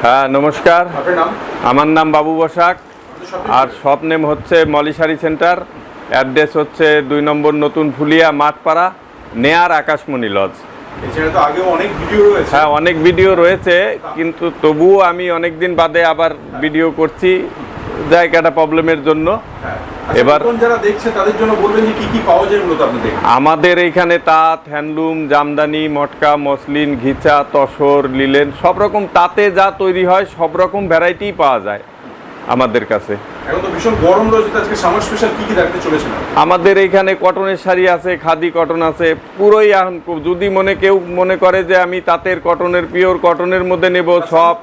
হ্যাঁ নমস্কার, আমার নাম বাবু বসাক আর শপ নেম হচ্ছে মলি শাড়ি সেন্টার। অ্যাড্রেস হচ্ছে 2 নম্বর নতুন ফুলিয়া মাঠপাড়া, নেয়ার আকাশমণি লজ। হ্যাঁ অনেক ভিডিও রয়েছে, কিন্তু তবুও আমি অনেক দিন বাদে আবার ভিডিও করছি জায়গাটা প্রবলেমের জন্য। এবার যারা দেখছে তাদের জন্য বলবেন যে কি কি পাওয়া যায় মূলত আপনাদের? আমাদের এইখানে তাঁত, হ্যান্ডলুম, জামদানি, মটকা, মসলিন, ঘিচা, তসর, লিলেন, সব রকম তাঁতে যা তৈরি হয় সব রকম ভ্যারাইটি পাওয়া যায় আমাদের কাছে। এখন তো ভীষণ গরম রয়েছে, আজকে সামার স্পেশাল কি কি দেখতে চলেছে না? আমাদের এইখানে কটনের শাড়ি আছে, খাদি কটন আছে, পুরোই এখন যদি কেউ মনে করে যে আমি তাঁতের কটনের পিওর কটনের মধ্যে নেব সব।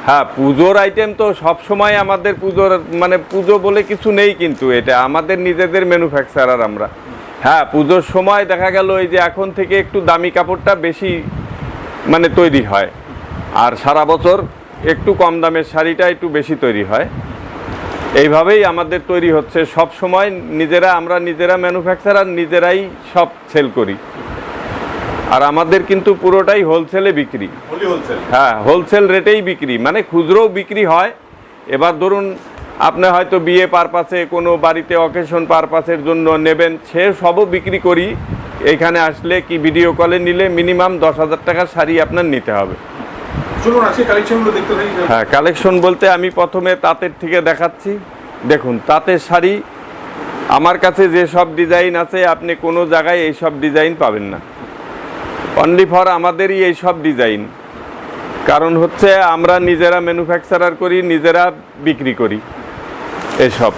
হ্যাঁ পুজোর আইটেম তো সব সময় আমাদের পুজোর মানে পুজো বলে কিছু নেই, কিন্তু এটা আমাদের নিজেদের ম্যানুফ্যাকচারার আমরা। হ্যাঁ পুজোর সময় দেখা গেল এই যে এখন থেকে একটু দামি কাপড়টা বেশি মানে তৈরি হয়, আর সারা বছর একটু কম দামের শাড়িটা একটু বেশি তৈরি হয়। এইভাবেই আমাদের তৈরি হচ্ছে সব সময়, আমরা নিজেরা ম্যানুফ্যাকচারার, নিজেরাই সব সেল করি। আর আমাদের কিন্তু পুরোটাই হোলসেলে বিক্রি। হ্যাঁ হোলসেল রেটেই বিক্রি, মানে খুচরোও বিক্রি হয়। এবার ধরুন আপনি হয়তো বিয়ে পারপাসে, কোনো বাড়িতে অকেশন পারপাসের জন্য নেবেন, সে সবও বিক্রি করি। এইখানে আসলে কি ভিডিও কলে নিলে মিনিমাম 10,000 টাকার শাড়ি আপনার নিতে হবে। হ্যাঁ কালেকশন বলতে আমি প্রথমে তাঁতের থেকে দেখাচ্ছি। দেখুন তাঁতের শাড়ি আমার কাছে যে সব ডিজাইন আছে আপনি কোনো জায়গায় এই সব ডিজাইন পাবেন না, অনলি ফর আমাদেরই এই সব ডিজাইন। কারণ হচ্ছে আমরা নিজেরা ম্যানুফ্যাকচারার করি, নিজেরা বিক্রি করি এসব।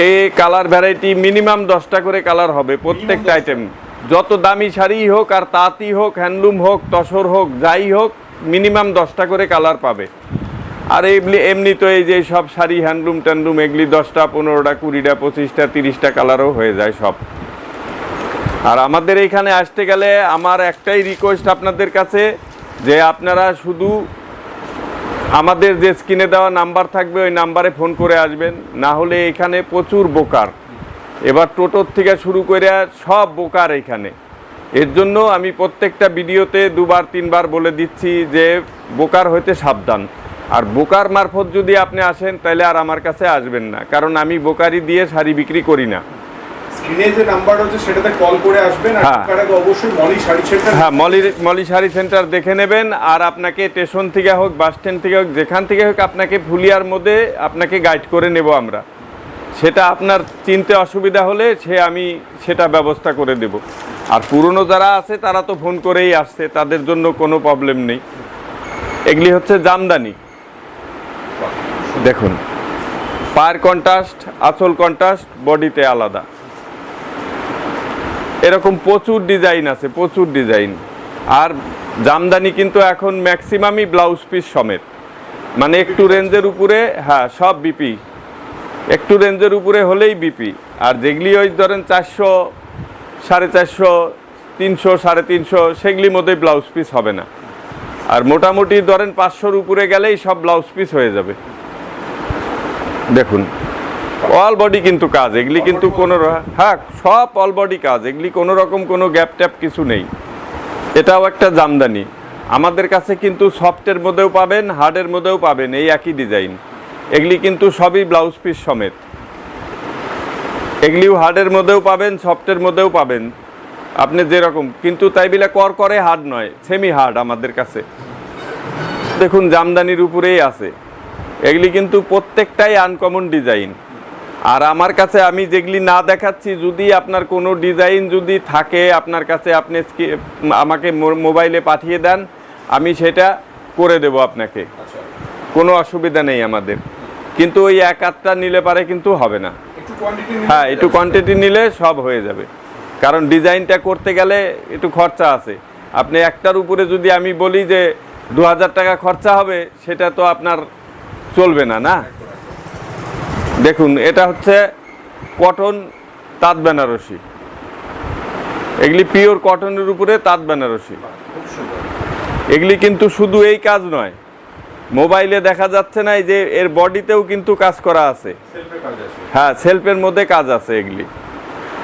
এই কালার ভ্যারাইটি মিনিমাম 10টা করে কালার হবে প্রত্যেকটা আইটেম। যত দামি শাড়ি হোক আর তাঁতই হোক, হ্যান্ডলুম হোক, তসর হোক, যাই হোক, মিনিমাম 10টা করে কালার পাবে। আর এমনি তো এই যে সব শাড়ি হ্যান্ডলুম ট্যান্ডলুম এগুলি 10টা, 15টা, 20টা, 25টা, 30টা কালারও হয়ে যায় সব। আর আমাদের এইখানে আসতে গেলে আমার একটাই রিকোয়েস্ট আপনাদের কাছে, যে আপনারা শুধু আমাদের যে স্ক্রিনে দেওয়া নাম্বার থাকবে ওই নাম্বারে ফোন করে আসবেন, না হলে এখানে প্রচুর বোকার। এবার টোটোর থেকে শুরু করে সব বোকার এখানে। এর জন্য আমি প্রত্যেকটা ভিডিওতে 2বার 3বার বলে দিচ্ছি যে বোকার হইতে সাবধান। আর বোকার মারফত যদি আপনি আসেন তাহলে আর আমার কাছে আসবেন না, কারণ আমি বোকারি দিয়ে শাড়ি বিক্রি করি না। স্ক্রিনে যে নাম্বার আছে সেটাতে কল করে আসবেন, আর তার আগে অবশ্যই মলি শাড়ি সেন্টার, হ্যাঁ মলি শাড়ি সেন্টার দেখে নেবেন। আর আপনাকে স্টেশন থেকে হোক, বাস স্ট্যান্ড থেকে হোক, যেখান থেকে হোক, আপনাকে ফুলিয়ার মধ্যে আপনাকে গাইড করে নেব আমরা। সেটা আপনার চিনতে অসুবিধা হলে আমি সেটা ব্যবস্থা করে দেব। আর পুরনো যারা আছে তারা তো ফোন করেই আসছে, তাদের জন্য কোনো প্রবলেম নেই। এগুলি হচ্ছে জামদানি। দেখুন পায়ের কন্ট্রাস্ট, আঁচল কন্ট্রাস্ট, বডিতে আলাদা, এরকম প্রচুর ডিজাইন আছে, প্রচুর ডিজাইন। আর জামদানি কিন্তু এখন ম্যাক্সিমামই ব্লাউজ পিস সমেত, মানে একটু রেঞ্জের উপরে, হ্যাঁ সব বিপি, একটু রেঞ্জের উপরে হলেই বিপি। আর যেগুলি ওই ধরেন 400, 450, 300, 350 সেগুলির মধ্যে ব্লাউজ পিস হবে না। আর মোটামুটি ধরেন 500-র উপরে গেলেই সব ব্লাউজ পিস হয়ে যাবে। দেখুন অল বডি কিন্তু কাজ, এগুলি কিন্তু কোনো, হ্যাঁ সব অল বডি কাজ, এগুলি কোনো রকম কোনো গ্যাপ ট্যাপ কিছু নেই। এটাও একটা জামদানি। আমাদের কাছে কিন্তু সফটের মধ্যেও পাবেন, হার্ডের মধ্যেও পাবেন এই একই ডিজাইন। এগুলি কিন্তু সবই ব্লাউজ পিস সমেত। এগুলিও হার্ডের মধ্যেও পাবেন, সফটের মধ্যেও পাবেন, আপনি যেরকম। কিন্তু তাই বলে করে হার্ড নয়, সেমি হার্ড আমাদের কাছে। দেখুন জামদানির উপরেই আছে, এগুলি কিন্তু প্রত্যেকটাই আনকমন ডিজাইন। আর আমার কাছে আমি যেগুলি না দেখাচ্ছি, যদি আপনার কোনো ডিজাইন যদি থাকে আপনার কাছে, আপনি আমাকে মোবাইলে পাঠিয়ে দেন, আমি সেটা করে দেব আপনাকে, কোনো অসুবিধা নেই আমাদের। কিন্তু ওই 1-8টা নিলে পারে কিন্তু হবে না। হ্যাঁ একটু কোয়ান্টিটি নিলে সব হয়ে যাবে, কারণ ডিজাইনটা করতে গেলে একটু খরচা আছে। আপনি একটার উপরে যদি আমি বলি যে 2000 টাকা খরচা হবে, সেটা তো আপনার চলবে না, না। দেখুন এটা হচ্ছে কটন তাঁত বেনারসি, এগুলি পিওর কটনের উপরে তাঁত বেনারসি। এগুলি কিন্তু শুধু এই কাজ নয়, মোবাইলে দেখা যাচ্ছে না, এই যে এর বডিতেও কিন্তু কাজ করা আছে। হ্যাঁ সেলফের মধ্যে কাজ আছে, এগুলি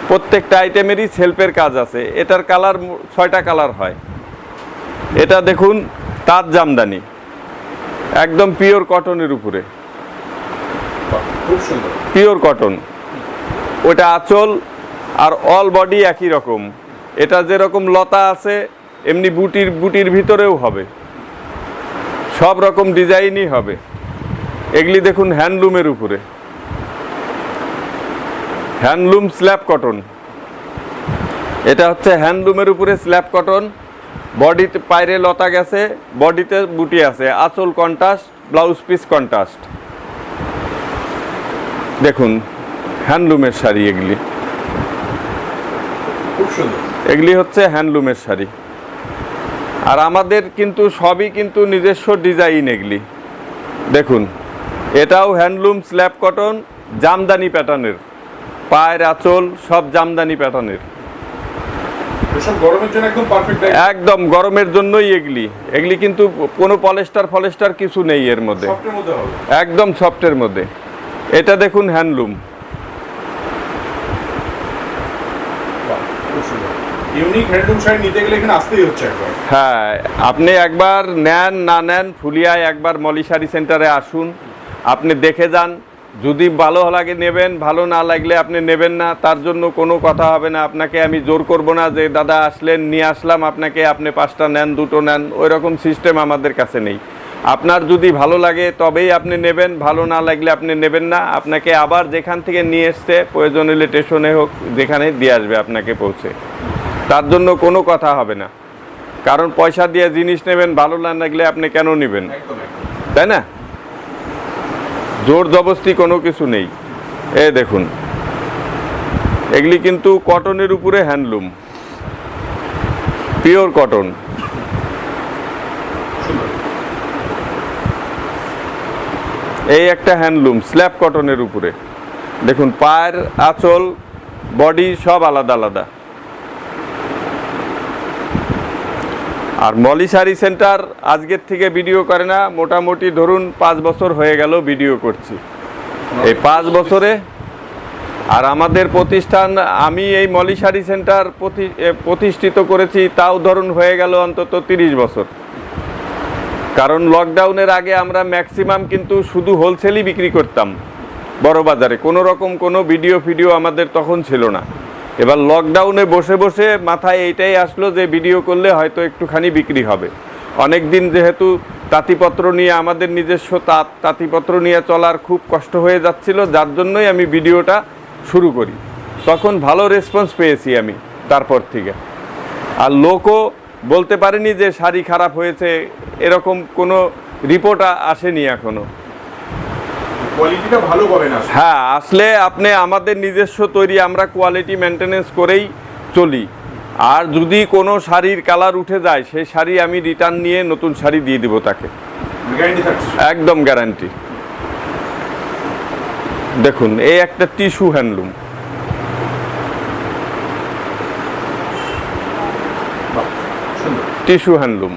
প্রত্যেকটা আইটেমেরই সেলফের কাজ আছে। এটার কালার 6টা কালার হয়। এটা দেখুন তাঁত জামদানি, একদম পিওর কটনের উপরে, খুব সুন্দর। Pure cotton. ওটা আঁচল আর অল বডি একই রকম। এটা যেরকম লতা আছে এমনি বুটির ভিতরেও হবে, সব রকম ডিজাইনই হবে। এগুলি দেখুন হ্যান্ডলুমের উপরে, হ্যান্ডলুম স্ল্যাব কটন। এটা হচ্ছে হ্যান্ডলুমের উপরে স্ল্যাব কটন। বডিতে পায়রে লতা গেছে, বডিতে বুটি আছে, আঁচল কন্ট্রাস্ট, ব্লাউজ পিস কন্ট্রাস্ট। দেখুন হ্যান্ডলুমের শাড়ি এগুলি, খুব সুন্দর। এগুলি হচ্ছে হ্যান্ডলুমের শাড়ি। আর আমাদের কিন্তু সবই কিন্তু নিজস্ব ডিজাইন এগুলি। দেখুন এটাও হ্যান্ডলুম স্ল্যাব কটন, জামদানি প্যাটার্নের, পায়ের আঁচল সব জামদানি প্যাটার্নের। এসব গরমের জন্য একদম পারফেক্ট। একদম গরমের জন্যই এগুলি। এগুলি কিন্তু কোনো পলেস্টার কিছু নেই এর মধ্যে, সফটের মধ্যে হবে। একদম সফটের মধ্যে। এটা দেখুন হ্যান্ডলুম। খুব সুন্দর। ইউনিক হ্যান্ডলুম শাড়ি নিতে গেলে এখানে আসতেই হচ্ছে একবার। হ্যাঁ, আপনি একবার নেন না নেন ফুলিয়ায় একবার মলি শাড়ি সেন্টারে আসুন, আপনি দেখে যান। যদি ভালো লাগে নেবেন, ভালো না লাগলে আপনি নেবেন না, তার জন্য কোনো কথা হবে না। আপনাকে আমি জোর করব না যে দাদা আসলেন নিয়ে আসলাম আপনাকে, আপনি 5টা নেন 2টো নেন, ওই রকম সিস্টেম আমাদের কাছে নেই। আপনার যদি ভালো লাগে তবেই আপনি নেবেন, ভালো না লাগলে আপনি নেবেন না। আপনাকে আবার যেখান থেকে নিয়ে এসছে প্রয়োজন হলে স্টেশনে হোক যেখানে দিয়ে আসবে আপনাকে পৌঁছে, তার জন্য কোনো কথা হবে না। কারণ পয়সা দিয়ে জিনিস নেবেন, ভালো না লাগলে আপনি কেন নেবেন, একদম একদম। তাই না? জোর জবরদস্তি কোনো কিছু নেই। এ দেখুন এগুলি কিন্তু কটনের উপরে হ্যান্ডলুম, পিওর কটন। সুন্দর। এই একটা হ্যান্ডলুম স্ল্যাব কটনের উপরে। দেখুন পায়ের আঁচল বডি সব আলাদা আলাদা। আর মলি শাড়ি সেন্টার আজকের থেকে ভিডিও করে না, মোটামুটি ধরুন 5 বছর হয়ে গেল ভিডিও করছি। এই 5 বছরে আর আমাদের প্রতিষ্ঠান, আমি এই মলি শাড়ি সেন্টার প্রতিষ্ঠিত করেছি তাও ধরুন হয়ে গেল অন্তত 30 বছর। কারণ লকডাউনের আগে আমরা ম্যাক্সিমাম কিন্তু শুধু হোলসেলই বিক্রি করতাম বড় বাজারে, কোনো রকম কোনো ভিডিও আমাদের তখন ছিল না। এবার লকডাউনে বসে বসে মাথায় এইটাই আসলো যে ভিডিও করলে হয়তো একটুখানি বিক্রি হবে। অনেক দিন যেহেতু তাঁতিপত্র নিয়ে আমাদের নিজস্ব তাঁতিপত্র নিয়ে চলার খুব কষ্ট হয়ে যাচ্ছিল, যার জন্যই আমি ভিডিওটা শুরু করি। তখন ভালো রেসপন্স পেয়েছি আমি তারপর থেকে। আর লোকও বলতে পারেনি যে শাড়ি খারাপ হয়েছে, এরকম কোনো রিপোর্ট আসেনি এখনো। কোয়ালিটিটা ভালো পাবেন না। হ্যাঁ, আসলে আপনি আমাদের নিজস্ব তৈরি, আমরা কোয়ালিটি মেনটেনেন্স করেই চলি। আর যদি কোনো শাড়ির কালার উঠে যায় সেই শাড়ি আমি রিটার্ন নিয়ে নতুন শাড়ি দিয়ে দিব তাকে, গ্যারান্টি থাকছে। একদম গ্যারান্টি। দেখুন এই একটা টিস্যু হ্যান্ডলুম, সুন্দর। Tissue handloom.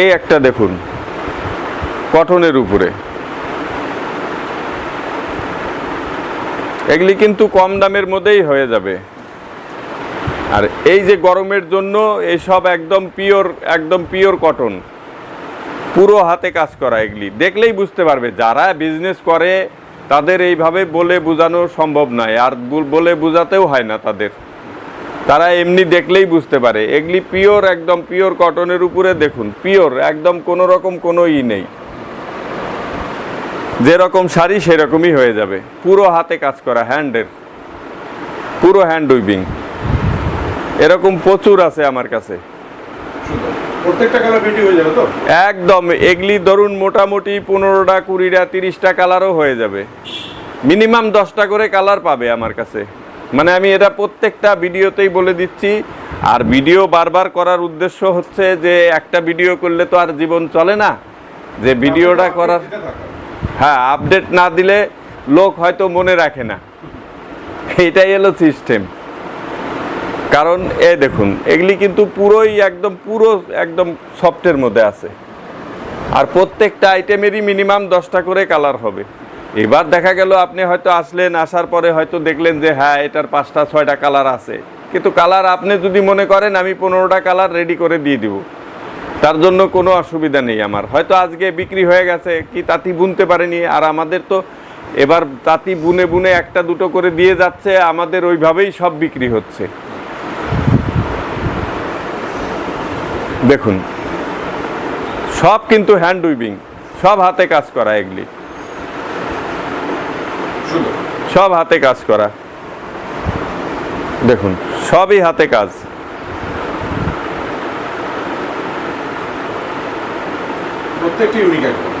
এই একটা দেখুন কটনের উপরে। এগুলি কিন্তু কম দামের মধ্যেই হয়ে যাবে। আর এই যে গরমের জন্য এইসব একদম পিওর কটন, পুরো হাতে কাজ করা। এগুলি দেখলেই বুঝতে পারবে, যারা বিজনেস করে তাদের এইভাবে বলে বোঝানো সম্ভব নয়, আর বলে বোঝাতেও হয় না তাদের। তারা এমনি দেখলেই বুঝতে পারে। এগুলি পিওর, একদম পিওর কটনের উপরে। দেখুন পিওর একদম, কোনো রকম কোনো নেই। যেরকম শাড়ি সেরকমই হয়ে যাবে, পুরো হাতে কাজ করা, হ্যান্ডের, পুরো হ্যান্ড উইভিং। এরকম প্রচুর আছে আমার কাছে। সুন্দর। প্রত্যেকটা কালার রেডি হয়ে যাবে তো? একদম। এগুলি ধরুন মোটামুটি 15টা 20টা 30টা কালারও হয়ে যাবে। মিনিমাম 10টা করে কালার পাবে আমার কাছে। মানে আমি এটা প্রত্যেকটা ভিডিওতেই বলে দিচ্ছি। আর ভিডিও বারবার করার উদ্দেশ্য হচ্ছে যে একটা ভিডিও করলে তো আর জীবন চলে না, যে ভিডিওটা করার, হ্যাঁ, আপডেট না দিলে লোক হয়তো মনে রাখে না। এটাই হলো সিস্টেম। কারণ এ দেখুন এগুলি কিন্তু পুরোই একদম সফটের মধ্যে আছে। আর প্রত্যেকটা আইটেমেরই মিনিমাম 10টা করে কালার হবে। এবার দেখা গেল আপনি হয়তো আসলেন, আসার পরে হয়তো দেখলেন যে হ্যাঁ এটার 5টা 6টা কালার আছে, কিন্তু কালার আপনি যদি মনে করেন আমি 15টা কালার রেডি করে দিয়ে দিব, তার জন্য কোনো অসুবিধা নেই আমার। হয়তো আজকে বিক্রি হয়ে গেছে, কি তাঁতি বুনতে পারেনি, আর আমাদের তো এবার তাঁতি বুনে বুনে একটা দুটো করে দিয়ে যাচ্ছে, আমাদের ওইভাবেই সব বিক্রি হচ্ছে। দেখুন সব কিন্তু হ্যান্ড উইভিং, সব হাতে কাজ করা, এগুলি সব হাতে কাজ করা। দেখুন সবই হাতে কাজ। প্রত্যেকটি ইউনিক একদম।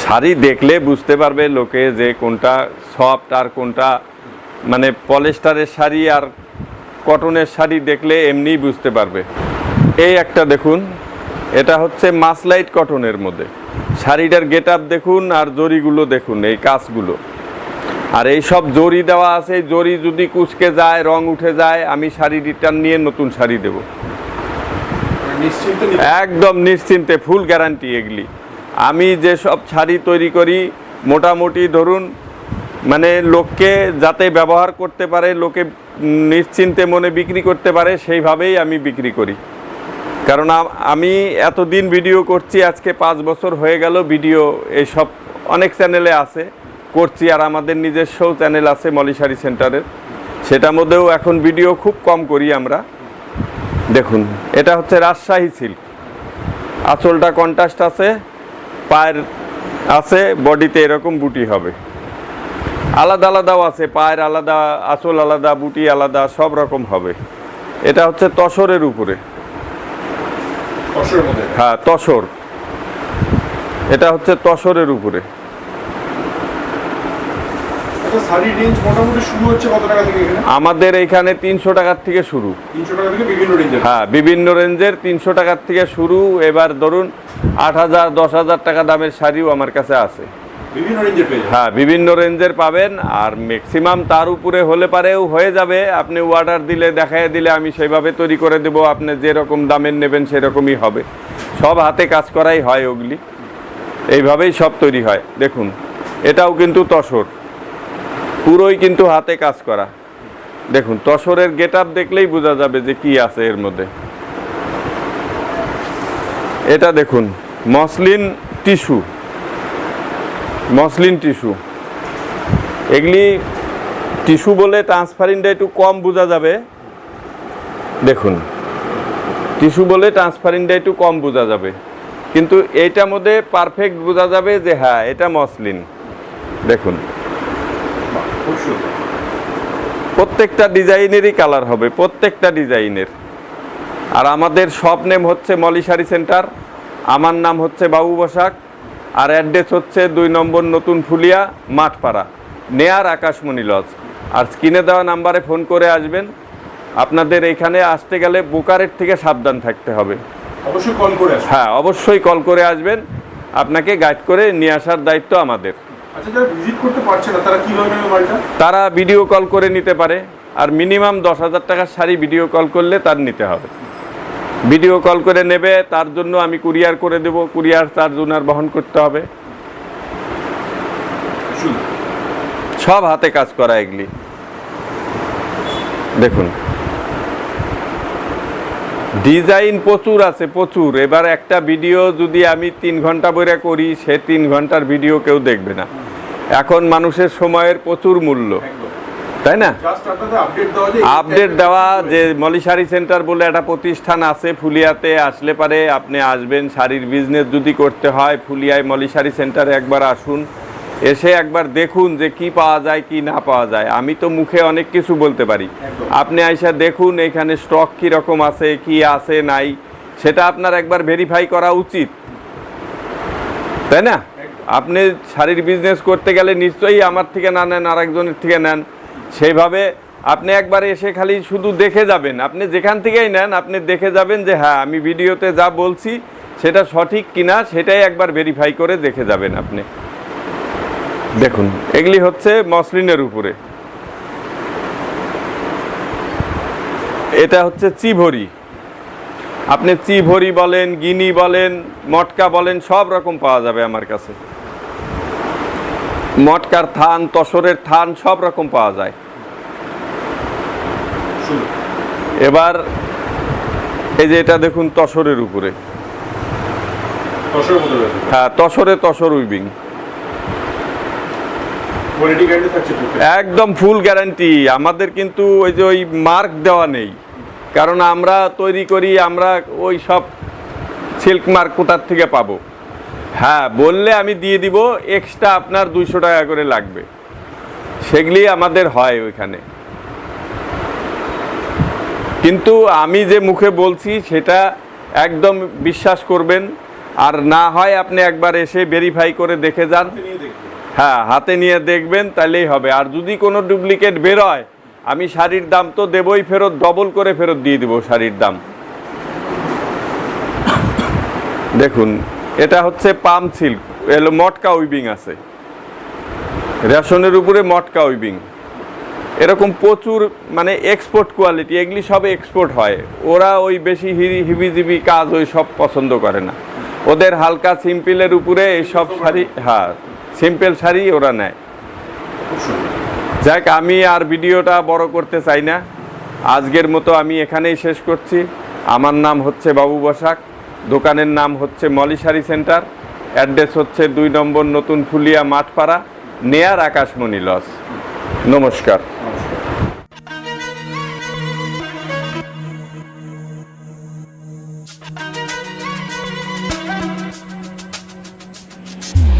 শাড়ি দেখলে বুঝতে পারবে লোকে যে কোনটা সফট আর কোনটা মানে পলিস্টারের শাড়ি আর কটনের শাড়ি দেখলে এমনিই বুঝতে পারবে। এই একটা দেখুন, এটা হচ্ছে মাসলাইট কটনের মধ্যে। শাড়িটার গেট আপ দেখুন আর জরিগুলো দেখুন, এই কাজগুলো। আর এই সব জরি দেওয়া আছে, জরি যদি কুচকে যায়, রং উঠে যায়, আমি শাড়ি রিটার্ন নিয়ে নতুন শাড়ি দেব, একদম নিশ্চিন্তে, ফুল গ্যারান্টি। এগুলি আমি যে সব শাড়ি তৈরি করি মোটামুটি ধরুন মানে লোককে যাতে ব্যবহার করতে পারে, লোকে নিশ্চিন্তে মনে বিক্রি করতে পারে, সেইভাবেই আমি বিক্রি করি। কারণ আমি এতদিন ভিডিও করছি, আজকে 5 বছর হয়ে গেল ভিডিও এইসব অনেক চ্যানেলে আছে করছি, আর আমাদের নিজস্ব চ্যানেল আছে মলি শাড়ি সেন্টারের, সেটার মধ্যেও এখন ভিডিও খুব কম করি আমরা। দেখুন এটা হচ্ছে রাজশাহী সিল্ক, আঁচলটা কন্ট্রাস্ট আছে, পায়ের আছে, বডিতে এরকম বুটি হবে, আলাদা আলাদাও আছে, পায়ের আলাদা, আঁচল আলাদা, বুটি আলাদা, সব রকম হবে। এটা হচ্ছে তসরের উপরে, হ্যাঁ তসর, এটা হচ্ছে তসরের উপরে। শাড়ির রেঞ্জ মোটামুটি শুরু হচ্ছে কত টাকা থেকে এখানে? আমাদের এখানে 300 টাকার থেকে শুরু। 300 টাকা থেকে বিভিন্ন রেঞ্জের? হ্যাঁ বিভিন্ন রেঞ্জের 300 টাকার থেকে শুরু। এবার ধরুন 8,000 10,000 টাকা দামের শাড়িও আমার কাছে আছে, বিভিন্ন রেঞ্জের পেয়ে যাবেন। হ্যাঁ বিভিন্ন রেঞ্জের পাবেন। আর ম্যাক্সিমাম তার উপরে হলে পারেও হয়ে যাবে, আপনি অর্ডার দিলে, দেখায় দিলে আমি সেইভাবে তৈরি করে দেবো, আপনি যেরকম দামের নেবেন সেরকমই হবে। সব হাতে কাজ করাই হয়, ওগুলি এইভাবেই সব তৈরি হয়। দেখুন এটাও কিন্তু তসর, পুরোই কিন্তু হাতে কাজ করা। দেখুন তসরের গেট আপ দেখলেই বোঝা যাবে যে কি আছে এর মধ্যে। এটা দেখুন মসলিন টিস্যু, মসলিন টিস্যু, এগুলি টিস্যু বলে ট্রান্সপারেন্টটা একটু কম বোঝা যাবে। দেখুন টিস্যু বলে ট্রান্সপারেন্টটা একটু কম বোঝা যাবে, কিন্তু এইটার মধ্যে পারফেক্ট বোঝা যাবে যে হ্যাঁ এটা মসলিন। দেখুন প্রত্যেকটা ডিজাইনেরই কালার হবে, প্রত্যেকটা ডিজাইনের। আর আমাদের শপ নেম হচ্ছে মলি শাড়ি সেন্টার, আমার নাম হচ্ছে বাবু বসাক, আর অ্যাড্রেস হচ্ছে 2 নম্বর নতুন ফুলিয়া মাঠপাড়া, নেয়ার আকাশমণি লজ। আর স্ক্রিনে দেওয়া নাম্বারে ফোন করে আসবেন। আপনাদের এখানে আসতে গেলে বুকারের থেকে সাবধান থাকতে হবে, অবশ্যই কল করে আসবেন। হ্যাঁ অবশ্যই কল করে আসবেন, আপনাকে গাইড করে নিয়ে আসার দায়িত্ব আমাদের। আচ্ছা যারা ভিজিট করতে পারছে না তারা কিভাবে নেবে মালটা? তারা ভিডিও কল করে নিতে পারে, আর মিনিমাম 10,000 টাকার শাড়ি ভিডিও কল করলে তার নিতে হবে। ভিডিও কল করে নেবে, তার জন্য আমি কুরিয়ার করে দেব, কুরিয়ার চার্জ ওনার বহন করতে হবে। সব হাতে কাজ করা এগুলি। দেখুন ডিজাইন প্রচুর আছে, প্রচুর। এবার একটা ভিডিও যদি আমি 3 ঘন্টা বইরা করি, সে 3 ঘন্টার ভিডিও কেউ দেখবে না। এখন মানুষের সময়ের প্রচুর মূল্য, তাই না? আপডেট দেওয়া যে মলি শাড়ি সেন্টার বলে একটা প্রতিষ্ঠান আছে ফুলিয়াতে, আসলে পারে আপনি আসবেন। শাড়ির বিজনেস যদি করতে হয় ফুলিয়ায় মলি শাড়ি সেন্টারে একবার আসুন, এসে একবার দেখুন যে কি পাওয়া যায় কি না পাওয়া যায়। আমি তো মুখে অনেক কিছু বলতে পারি, আপনি আইসা দেখুন এখানে স্টক কীরকম আছে, কি আছে নাই, সেটা আপনার একবার ভেরিফাই করা উচিত, তাই না? আপনি শাড়ির বিজনেস করতে গেলে নিশ্চয়ই আমার থেকে না নেন, আরেকজনের থেকে নেন। সেইভাবে আপনি একবার এসে খালি শুধু দেখে যাবেন, আপনি যেখান থেকেই নেন আপনি দেখে যাবেন যে হ্যাঁ আমি ভিডিওতে যা বলছি সেটা সঠিক কিনা, সেটাই একবার ভেরিফাই করে দেখে যাবেন আপনি। দেখুন এগুলি হচ্ছে মসলিনের উপরে। এটা হচ্ছে চিভরি, আপনি চিভরি বলেন, গিনি বলেন, মটকা বলেন, সব রকম পাওয়া যাবে আমার কাছে। মটকার থান, তসরের থান, সব রকম পাওয়া যায়। এবার এই যে এটা দেখুন তসরের উপরে, দশের মতো রয়েছে। হ্যাঁ তসর উইভিং, কোয়ালিটি গ্যারান্টি থাকছে তো? একদম ফুল গ্যারান্টি। আমাদের কিন্তু ওই যে ওই মার্ক দেওয়া নেই, কারণ আমরা তৈরি করি, আমরা ওই সব সিল্ক মার্ক কোথার থেকে পাবো? হ্যাঁ বললে আমি দিয়ে দিব, এক্সট্রা আপনার 200 টাকা করে লাগবে, সেগুলি আমাদের হয় ওইখানে। কিন্তু আমি যে মুখে বলছি সেটা একদম বিশ্বাস করবেন, আর না হয় আপনি একবার এসে ভেরিফাই করে দেখে যান। নিয়ে দেখবেন। হ্যাঁ হাতে নিয়ে দেখবেন, তাহলেই হবে। আর যদি কোনো ডুপ্লিকেট বেরোয়, আমি শাড়ির দাম তো দেবই ফেরত, ডবল করে ফেরত দিয়ে দিব শাড়ির দাম। দেখুন এটা হচ্ছে পাম সিল্ক, এলো মটকা উইভিং আছে, রেশনের উপরে মটকা উইভিং, এরকম প্রচুর মানে এক্সপোর্ট কোয়ালিটি, এগুলি সব এক্সপোর্ট হয়। ওরা ওই বেশি হিবিজিবি কাজ ওই সব পছন্দ করে না, ওদের হালকা সিম্পলের উপরে এইসব শাড়ি, হ্যাঁ সিম্পল শাড়ি ওরা নেয়। খুব সুন্দর। যাক, আমি আর ভিডিওটা বড় করতে চাই না, আজকের মতো আমি এখানেই শেষ করছি। আমার নাম হচ্ছে বাবু বসাক, দোকানের নাম হচ্ছে মলি শাড়ি সেন্টার, অ্যাড্রেস হচ্ছে 2 নম্বর নতুন ফুলিয়া মাঠপাড়া, নেয়ার আকাশমণি লজ। নমস্কার।